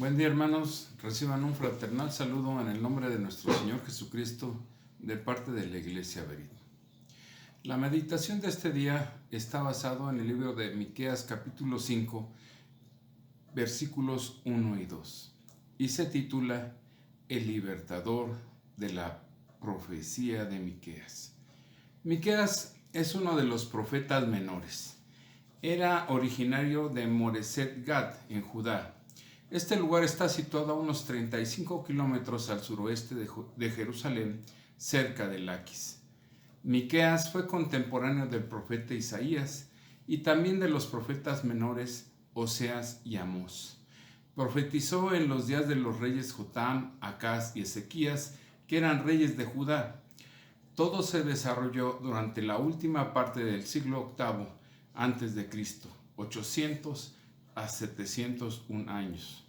Buen día, hermanos. Reciban un fraternal saludo en el nombre de nuestro Señor Jesucristo de parte de la Iglesia Berit. La meditación de este día está basado en el libro de Miqueas capítulo 5, versículos 1 y 2, y se titula El libertador de la profecía de Miqueas. Miqueas es uno de los profetas menores. Era originario de Moreset Gad, en Judá. Este lugar está situado a unos 35 kilómetros al suroeste de Jerusalén, cerca de Laquis. Miqueas fue contemporáneo del profeta Isaías y también de los profetas menores Oseas y Amós. Profetizó en los días de los reyes Jotam, Acaz y Ezequías, que eran reyes de Judá. Todo se desarrolló durante la última parte del siglo VIII antes de Cristo, 800 a 701 años.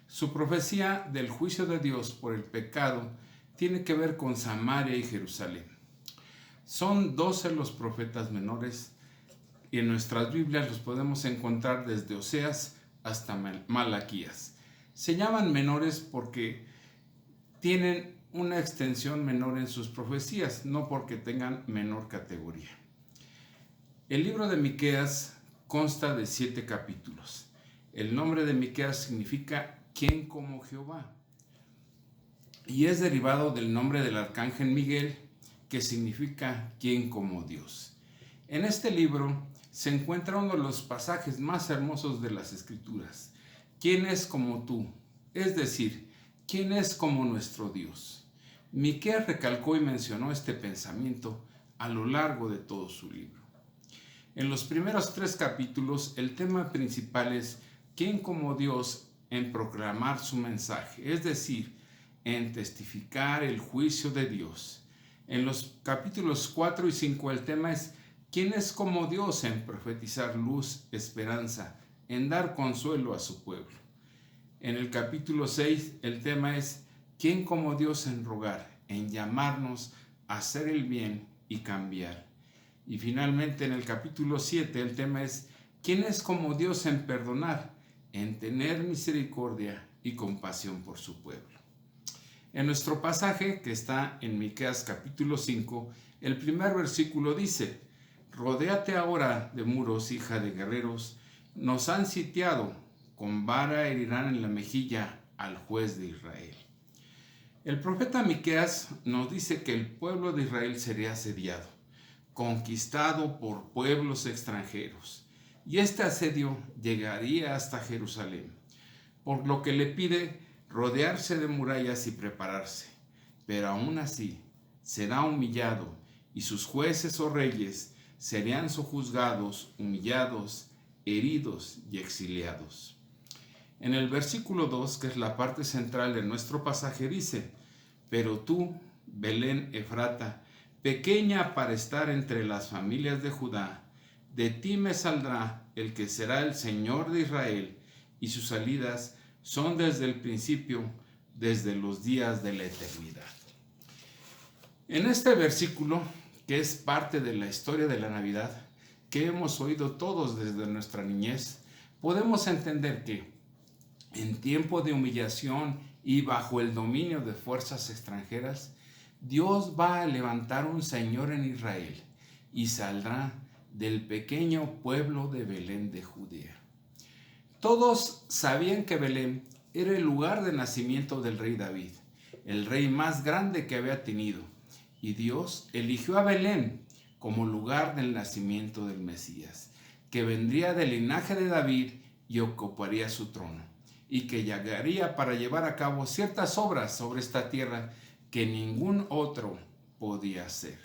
Su profecía del juicio de Dios por el pecado tiene que ver con Samaria y Jerusalén. Son 12 los profetas menores y en nuestras Biblias los podemos encontrar desde Oseas hasta Malaquías. Se llaman menores porque tienen una extensión menor en sus profecías, no porque tengan menor categoría. El libro de Miqueas consta de 7 capítulos. El nombre de Miqueas significa ¿quién como Jehová? Y es derivado del nombre del arcángel Miguel, que significa ¿quién como Dios? En este libro se encuentra uno de los pasajes más hermosos de las Escrituras. ¿Quién es como tú? Es decir, ¿quién es como nuestro Dios? Miqueas recalcó y mencionó este pensamiento a lo largo de todo su libro. En los primeros 3 capítulos, el tema principal es ¿quién como Dios en proclamar su mensaje? Es decir, en testificar el juicio de Dios. En los capítulos 4 y 5 el tema es ¿quién es como Dios en profetizar luz, esperanza, en dar consuelo a su pueblo? En el capítulo 6 el tema es ¿quién como Dios en rogar, en llamarnos a hacer el bien y cambiar? Y finalmente en el capítulo 7 el tema es ¿quién es como Dios en perdonar, en tener misericordia y compasión por su pueblo? En nuestro pasaje, que está en Miqueas capítulo 5, el primer versículo dice: Rodéate ahora de muros, hija de guerreros, nos han sitiado, con vara herirán en la mejilla al juez de Israel. El profeta Miqueas nos dice que el pueblo de Israel sería asediado, conquistado por pueblos extranjeros, y este asedio llegaría hasta Jerusalén, por lo que le pide rodearse de murallas y prepararse, pero aún así será humillado y sus jueces o reyes serían sojuzgados, humillados, heridos y exiliados. En el versículo 2, que es la parte central de nuestro pasaje, dice: Pero tú, Belén Efrata, pequeña para estar entre las familias de Judá, de ti me saldrá el que será el Señor de Israel, y sus salidas son desde el principio, desde los días de la eternidad. En este versículo, que es parte de la historia de la Navidad, que hemos oído todos desde nuestra niñez, podemos entender que en tiempo de humillación y bajo el dominio de fuerzas extranjeras, Dios va a levantar un Señor en Israel y saldrá del pequeño pueblo de Belén de Judea. Todos sabían que Belén era el lugar de nacimiento del rey David, el rey más grande que había tenido, y Dios eligió a Belén como lugar del nacimiento del Mesías, que vendría del linaje de David y ocuparía su trono, y que llegaría para llevar a cabo ciertas obras sobre esta tierra que ningún otro podía hacer.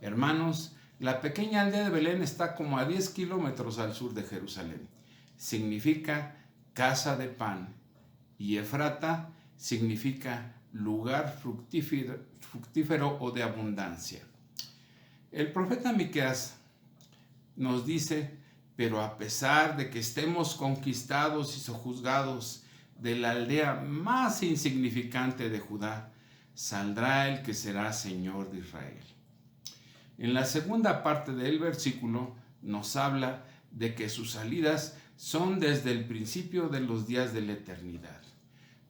Hermanos, la pequeña aldea de Belén está como a 10 kilómetros al sur de Jerusalén. Significa casa de pan, y Efrata significa lugar fructífero o de abundancia. El profeta Miqueas nos dice: pero a pesar de que estemos conquistados y sojuzgados, de la aldea más insignificante de Judá saldrá el que será Señor de Israel. En la segunda parte del versículo nos habla de que sus salidas son desde el principio de los días de la eternidad.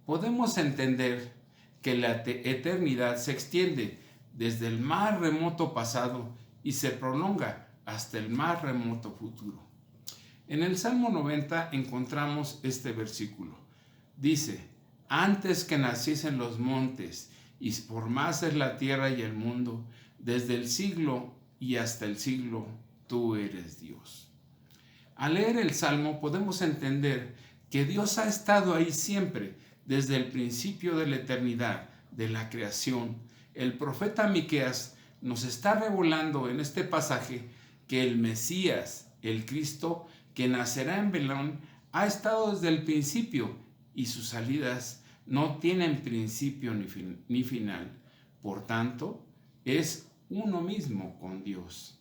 podemos entender que la eternidad se extiende desde el más remoto pasado y se prolonga hasta el más remoto futuro. En el Salmo 90 encontramos este versículo. Dice: antes que naciesen los montes y formases la tierra y el mundo, desde el siglo y hasta el siglo, tú eres Dios. Al leer el Salmo podemos entender que Dios ha estado ahí siempre, desde el principio de la eternidad, de la creación. El profeta Miqueas nos está revelando en este pasaje que el Mesías, el Cristo, que nacerá en Belén, ha estado desde el principio y sus salidas no tienen principio ni final. Por tanto, es uno mismo con Dios.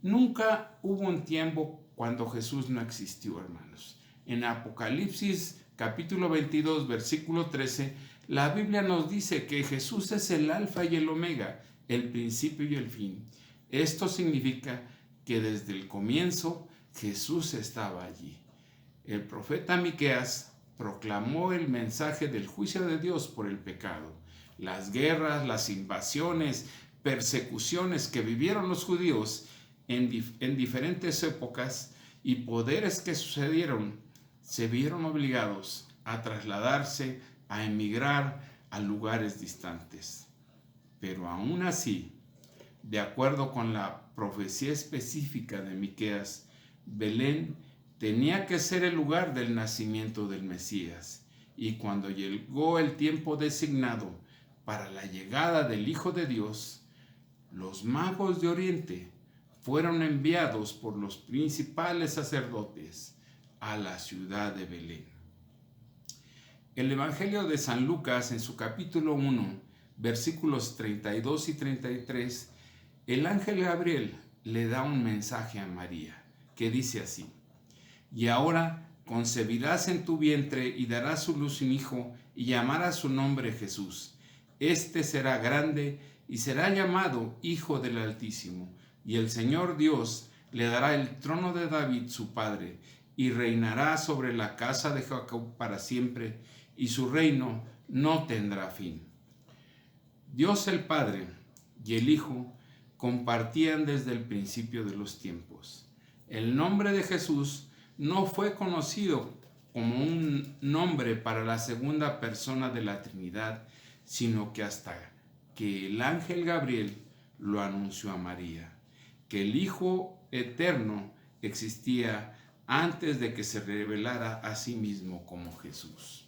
Nunca hubo un tiempo cuando Jesús no existió, hermanos. En Apocalipsis capítulo 22, versículo 13, la Biblia nos dice que Jesús es el alfa y el omega, el principio y el fin. Esto significa que desde el comienzo Jesús estaba allí. El profeta Miqueas proclamó el mensaje del juicio de Dios por el pecado. Las guerras, las invasiones, persecuciones que vivieron los judíos en diferentes épocas y poderes que sucedieron, se vieron obligados a trasladarse, a emigrar a lugares distantes. Pero aún así, de acuerdo con la profecía específica de Miqueas, Belén tenía que ser el lugar del nacimiento del Mesías. Y cuando llegó el tiempo designado para la llegada del Hijo de Dios, los magos de Oriente fueron enviados por los principales sacerdotes a la ciudad de Belén. El Evangelio de San Lucas, en su capítulo 1, versículos 32 y 33, el ángel Gabriel le da un mensaje a María, que dice así: y ahora concebirás en tu vientre y darás a luz un hijo y llamarás su nombre Jesús. Este será grande y será llamado Hijo del Altísimo, y el Señor Dios le dará el trono de David su padre, y reinará sobre la casa de Jacob para siempre, y su reino no tendrá fin. Dios el Padre y el Hijo compartían desde el principio de los tiempos. El nombre de Jesús no fue conocido como un nombre para la segunda persona de la Trinidad, sino que hasta que el ángel Gabriel lo anunció a María, que el Hijo Eterno existía antes de que se revelara a sí mismo como Jesús.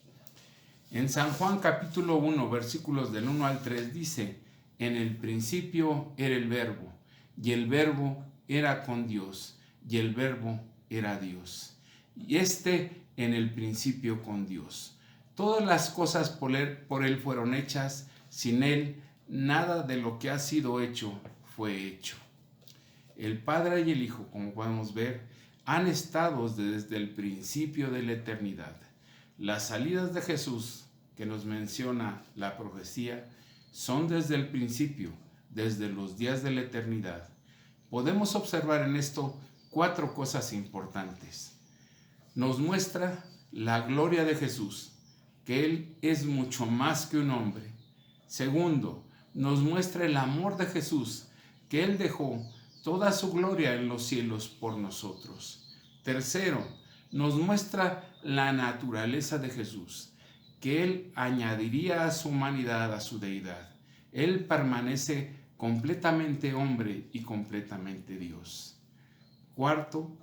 En San Juan capítulo 1, versículos del 1 al 3 dice: en el principio era el Verbo, y el Verbo era con Dios, y el Verbo era Dios. Y en el principio con Dios. Todas las cosas por Él fueron hechas, sin Él nada de lo que ha sido hecho fue hecho. El Padre y el Hijo, como podemos ver, han estado desde el principio de la eternidad. Las salidas de Jesús que nos menciona la profecía son desde el principio, desde los días de la eternidad. Podemos observar en esto 4 cosas importantes. Nos muestra la gloria de Jesús, que Él es mucho más que un hombre. Segundo, nos muestra el amor de Jesús, que Él dejó toda su gloria en los cielos por nosotros. Tercero, nos muestra la naturaleza de Jesús, que Él añadiría a su humanidad a su deidad. Él permanece completamente hombre y completamente Dios. Cuarto,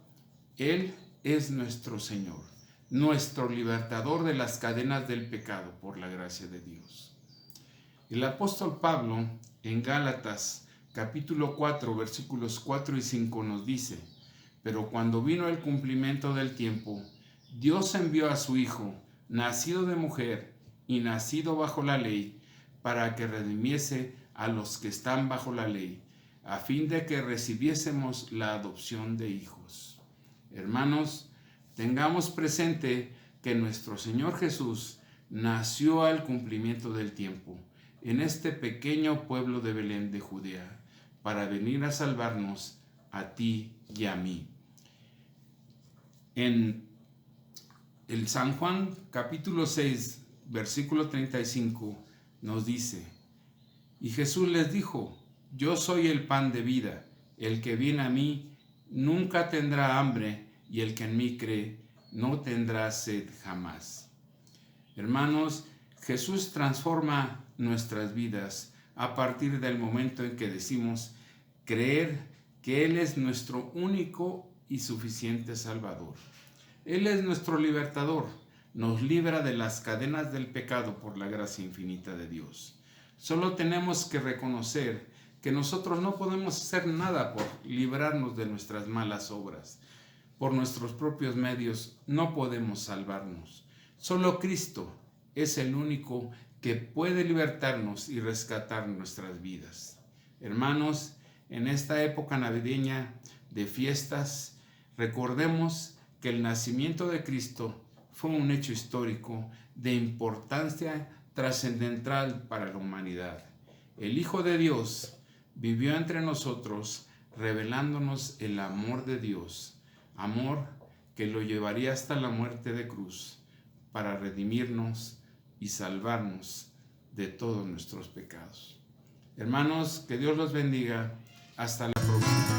Él es nuestro Señor, nuestro libertador de las cadenas del pecado por la gracia de Dios. El apóstol Pablo en Gálatas capítulo 4 versículos 4 y 5 nos dice: pero cuando vino el cumplimiento del tiempo, Dios envió a su Hijo, nacido de mujer y nacido bajo la ley, para que redimiese a los que están bajo la ley, a fin de que recibiésemos la adopción de hijos. Hermanos, tengamos presente que nuestro Señor Jesús nació al cumplimiento del tiempo, en este pequeño pueblo de Belén de Judea, para venir a salvarnos a ti y a mí. En el San Juan capítulo 6, versículo 35, nos dice: y Jesús les dijo: yo soy el pan de vida, el que viene a mí nunca tendrá hambre, y el que en mí cree no tendrá sed jamás. Hermanos, Jesús transforma nuestras vidas a partir del momento en que decimos creer que Él es nuestro único y suficiente Salvador. Él es nuestro libertador, nos libra de las cadenas del pecado por la gracia infinita de Dios. Solo tenemos que reconocer que nosotros no podemos hacer nada por librarnos de nuestras malas obras. Por nuestros propios medios no podemos salvarnos. Solo Cristo es el único que puede libertarnos y rescatar nuestras vidas. Hermanos, en esta época navideña de fiestas, recordemos que el nacimiento de Cristo fue un hecho histórico de importancia trascendental para la humanidad. El Hijo de Dios vivió entre nosotros, revelándonos el amor de Dios, amor que lo llevaría hasta la muerte de cruz para redimirnos y salvarnos de todos nuestros pecados. Hermanos, que Dios los bendiga. Hasta la próxima.